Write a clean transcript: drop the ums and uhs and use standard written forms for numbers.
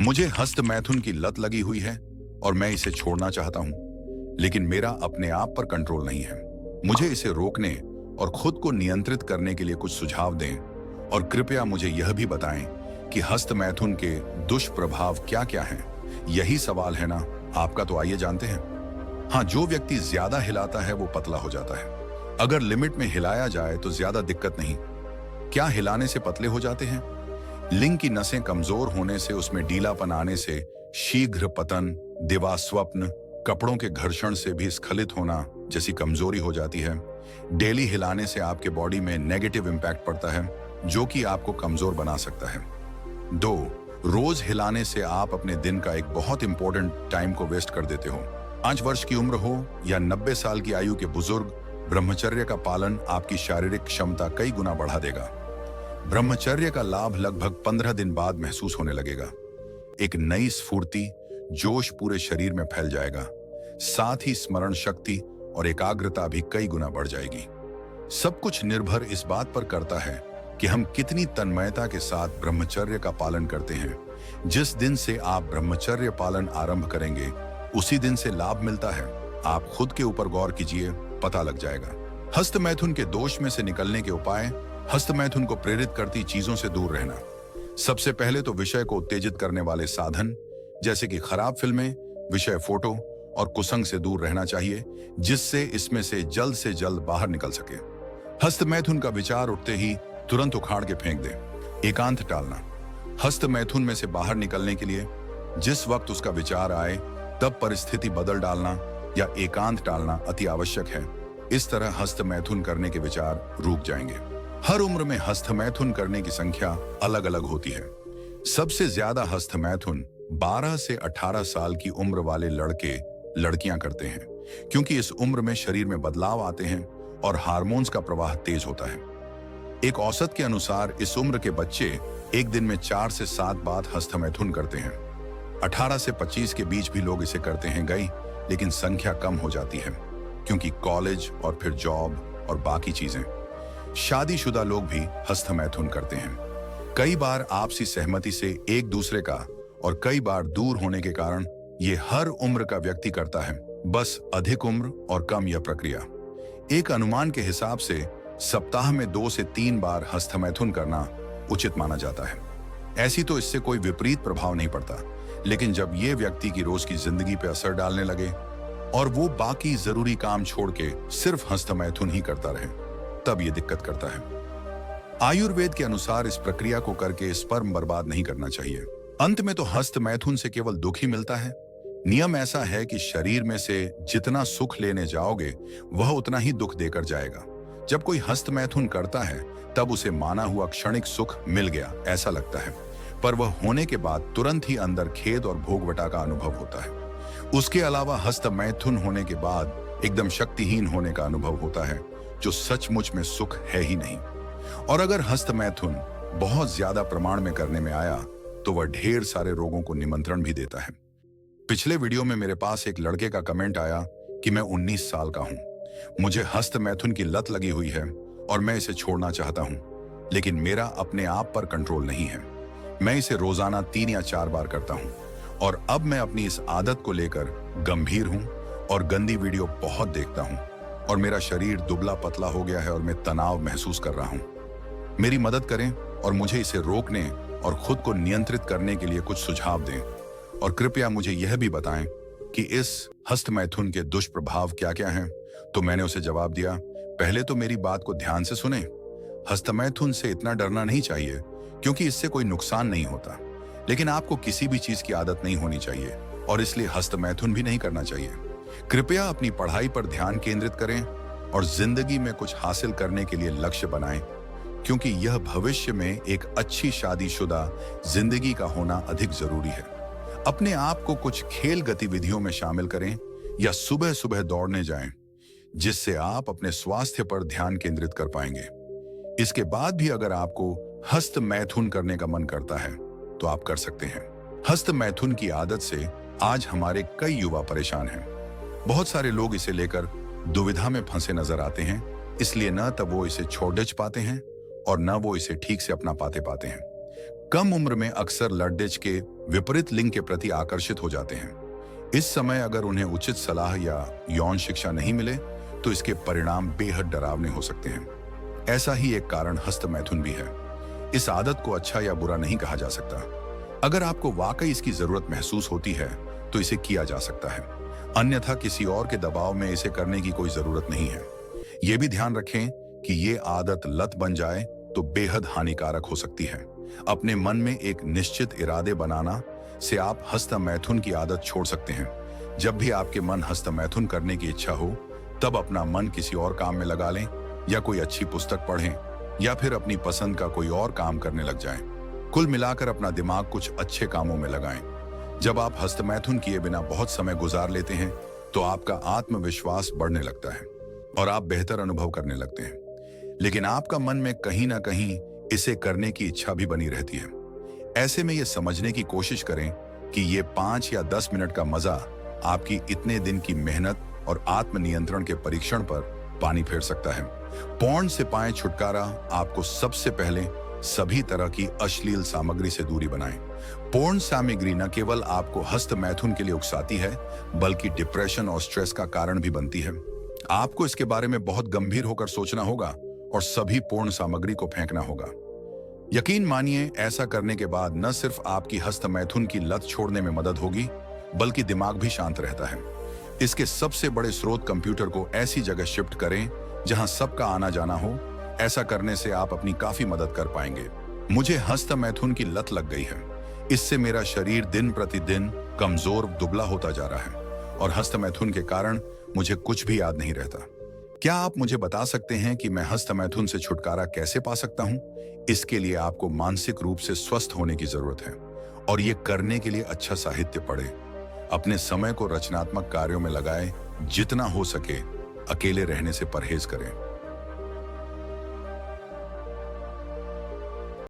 मुझे हस्त मैथुन की लत लगी हुई है और मैं इसे छोड़ना चाहता हूं, लेकिन मेरा अपने आप पर कंट्रोल नहीं है। मुझे इसे रोकने और खुद को नियंत्रित करने के लिए कुछ सुझाव दें और कृपया मुझे यह भी बताएं कि हस्त मैथुन के दुष्प्रभाव क्या-क्या हैं। यही सवाल है ना आपका, तो आइए जानते हैं। हाँ, जो व्यक्ति ज्यादा हिलाता है वो पतला हो जाता है। अगर लिमिट में हिलाया जाए तो ज्यादा दिक्कत नहीं। क्या हिलाने से पतले हो जाते हैं? लिंग की नसें कमजोर होने से, उसमें ढीलापन आने से शीघ्र पतन, दिवास्वप्न, कपड़ों के घर्षण से भी स्खलित होना जैसी कमजोरी हो जाती है। डेली हिलाने से आपके बॉडी में नेगेटिव इंपैक्ट पड़ता है जो कि आपको कमजोर बना सकता है। 2, रोज हिलाने से आप अपने दिन का एक बहुत इंपॉर्टेंट टाइम को वेस्ट कर देते हो। 5 वर्ष की उम्र हो या 90 साल की आयु के बुजुर्ग, ब्रह्मचर्य का पालन आपकी शारीरिक क्षमता कई गुना बढ़ा देगा। ब्रह्मचर्य का लाभ लगभग 15 दिन बाद महसूस होने लगेगा। एक नई स्फूर्ति, जोश पूरे शरीर में फैल जाएगा। साथ ही स्मरण शक्ति और एकाग्रता भी कई गुना बढ़ जाएगी। सब कुछ निर्भर इस बात पर करता है कि हम कितनी तन्मयता के साथ ब्रह्मचर्य का पालन करते हैं। जिस दिन से आप ब्रह्मचर्य पालन आरंभ करेंगे उसी दिन से लाभ मिलता है। आप खुद के ऊपर गौर कीजिए, पता लग जाएगा। हस्त मैथुन के दोष में से निकलने के उपाय। हस्त मैथुन को प्रेरित करती चीजों से दूर रहना। सबसे पहले तो विषय को उत्तेजित करने वाले साधन जैसे कि खराब फिल्में, विषय फोटो और कुसंग से दूर रहना चाहिए, जिससे इसमें से जल्द बाहर निकल सके। हस्त मैथुन का विचार उठते ही तुरंत उखाड़ के फेंक दे। एकांत टालना। हस्त मैथुन में से बाहर निकलने के लिए जिस वक्त उसका विचार आए तब परिस्थिति बदल डालना या एकांत टालना अति आवश्यक है। इस तरह हस्त मैथुन करने के विचार रुक जाएंगे। हर उम्र में हस्त मैथुन करने की संख्या अलग अलग होती है। सबसे ज्यादा हस्त मैथुन 12 से 18 साल की उम्र वाले लड़के लड़कियां करते हैं, क्योंकि इस उम्र में शरीर में बदलाव आते हैं और हार्मोन्स का प्रवाह तेज होता है। एक औसत के अनुसार इस उम्र के बच्चे एक दिन में 4 से 7 बार हस्त मैथुन करते हैं। 18 से 25 के बीच भी लोग इसे करते हैं गई, लेकिन संख्या कम हो जाती है क्योंकि कॉलेज और फिर जॉब और बाकी चीजें। शादीशुदा लोग भी हस्त मैथुन करते हैं। कई बार आपसी सहमति से एक दूसरे का और कई बार दूर होने के कारण ये हर उम्र का व्यक्ति करता है। बस अधिक उम्र और कम यह प्रक्रिया। एक अनुमान के हिसाब से सप्ताह में 2 से 3 बार हस्त मैथुन करना उचित माना जाता है। ऐसी तो इससे कोई विपरीत प्रभाव नहीं पड़ता, लेकिन जब ये व्यक्ति की रोज की जिंदगी पे असर डालने लगे और वो बाकी जरूरी काम छोड़ के सिर्फ हस्त मैथुन ही करता रहे, तब ये दिक्कत करता है। आयुर्वेद के अनुसार इस प्रक्रिया को करके स्पर्म बर्बाद नहीं करना चाहिए। अंत में तो हस्त मैथुन से केवल दुख ही मिलता है। नियम ऐसा है कि शरीर में से जितना सुख लेने जाओगे वह उतना ही दुख देकर जाएगा। जब कोई हस्त मैथुन करता है तब उसे माना हुआ क्षणिक सुख मिल गया ऐसा लगता है, पर वह होने के बाद तुरंत ही अंदर खेद और भोगवटा का अनुभव होता है। उसके अलावा हस्त मैथुन होने के बाद एकदम शक्तिहीन होने का अनुभव होता है, जो सचमुच में सुख है ही नहीं। और अगर हस्त मैथुन बहुत ज्यादा प्रमाण में करने में आया तो वह ढेर सारे रोगों को निमंत्रण भी देता है। पिछले वीडियो में मेरे पास एक लड़के का कमेंट आया कि मैं 19 साल का हूं, मुझे हस्त मैथुन की लत लगी हुई है और मैं इसे छोड़ना चाहता हूं, लेकिन मेरा अपने आप पर कंट्रोल नहीं है। मैं इसे रोजाना 3 या 4 बार करता हूं और अब मैं अपनी इस आदत को लेकर गंभीर हूं और गंदी वीडियो बहुत देखता हूं और मेरा शरीर दुबला पतला हो गया है और मैं तनाव महसूस कर रहा हूं। मेरी मदद करें और मुझे इसे रोकने और खुद को नियंत्रित करने के लिए कुछ सुझाव दें और कृपया मुझे यह भी बताएं कि इस हस्त मैथुन के दुष्प्रभाव क्या-क्या हैं। तो मैंने उसे जवाब दिया, पहले तो मेरी बात को ध्यान से सुने। हस्त मैथुन से इतना डरना नहीं चाहिए क्योंकि इससे कोई नुकसान नहीं होता, लेकिन आपको किसी भी चीज की आदत नहीं होनी चाहिए और इसलिए हस्त मैथुन भी नहीं करना चाहिए। कृपया अपनी पढ़ाई पर ध्यान केंद्रित करें और जिंदगी में कुछ हासिल करने के लिए लक्ष्य बनाएं, क्योंकि यह भविष्य में एक अच्छी शादीशुदा जिंदगी का होना अधिक जरूरी है। अपने आप को कुछ खेल गतिविधियों में शामिल करें या सुबह सुबह दौड़ने जाएं, जिससे आप अपने स्वास्थ्य पर ध्यान केंद्रित कर पाएंगे। इसके बाद भी अगर आपको हस्त मैथुन करने का मन करता है तो आप कर सकते हैं। हस्त मैथुन की आदत से आज हमारे कई युवा परेशान हैं। बहुत सारे लोग इसे लेकर दुविधा में फंसे नजर आते हैं, इसलिए न तब वो इसे छोड़ पाते हैं और न वो इसे ठीक से अपना पाते हैं। कम उम्र में अक्सर लड़डेज के विपरीत लिंग के प्रति आकर्षित हो जाते हैं। इस समय अगर उन्हें उचित सलाह या यौन शिक्षा नहीं मिले तो इसके परिणाम बेहद डरावने हो सकते हैं। ऐसा ही एक कारण हस्तमैथुन भी है। इस आदत को अच्छा या बुरा नहीं कहा जा सकता। अगर आपको वाकई इसकी जरूरत महसूस होती है तो इसे किया जा सकता है, अन्यथा किसी और के दबाव में इसे करने की कोई जरूरत नहीं है। यह भी ध्यान रखें कि ये आदत लत बन जाए तो बेहद हानिकारक हो सकती है। अपने मन में एक निश्चित इरादे बनाना से आप हस्तमैथुन की आदत छोड़ सकते हैं। जब भी आपके मन हस्तमैथुन करने की इच्छा हो, तब अपना मन किसी और काम में लगा लें, या कोई अच्छी पुस्तक पढ़ें, या फिर अपनी पसंद का कोई और काम करने लग जाएं। कुल मिलाकर अपना दिमाग कुछ अच्छे कामों में लगाएं। जब आप हस्तमैथुन किए बिना बहुत समय गुजार लेते हैं तो आपका आत्मविश्वास बढ़ने लगता है और आप बेहतर अनुभव करने लगते हैं। लेकिन आपका मन में कहीं ना कहीं इसे करने की इच्छा भी बनी रहती है। ऐसे में ये समझने की कोशिश करें कि ये 5 या 10 मिनट का मजा आपकी इतने दिन की मेहनत और आत्मनियंत्रण के परीक्षण पर पानी फेर सकता है। पोर्न से पाएं छुटकारा। आपको सबसे पहले सभी तरह की अश्लील सामग्री से दूरी बनाएं। पोर्न सामग्री न केवल आपको हस्तमैथुन के लिए उकसाती है, बल्कि डिप्रेशन और स्ट्रेस का कारण भी बनती है। आपको इसके बारे में बहुत गंभीर होकर सोचना होगा और सभी पोर्न सामग्री को फेंकना होगा। यकीन मानिए, ऐसा करने के बाद न सिर्फ आपकी हस्तमैथुन की लत छोड़ने में मदद होगी, बल्कि दिमाग भी शांत रहता है। इसके सबसे बड़े स्रोत कंप्यूटर को ऐसी जगह शिफ्ट करें जहां सबका आना जाना हो। ऐसा करने से आप अपनी काफी मदद कर पाएंगे। मुझे हस्तमैथुन की लत लग गई है। इससे मेरा शरीर दिन प्रतिदिन कमजोर दुबला होता जा रहा है और हस्तमैथुन के कारण मुझे कुछ भी याद नहीं रहता। क्या आप मुझे बता सकते हैं कि मैं हस्तमैथुन से छुटकारा कैसे पा सकता हूं? इसके लिए आपको मानसिक रूप से स्वस्थ होने की जरूरत है और ये करने के लिए अच्छा साहित्य पढ़ें। अपने समय को रचनात्मक कार्यों में लगाएं। जितना हो सके अकेले रहने से परहेज करें।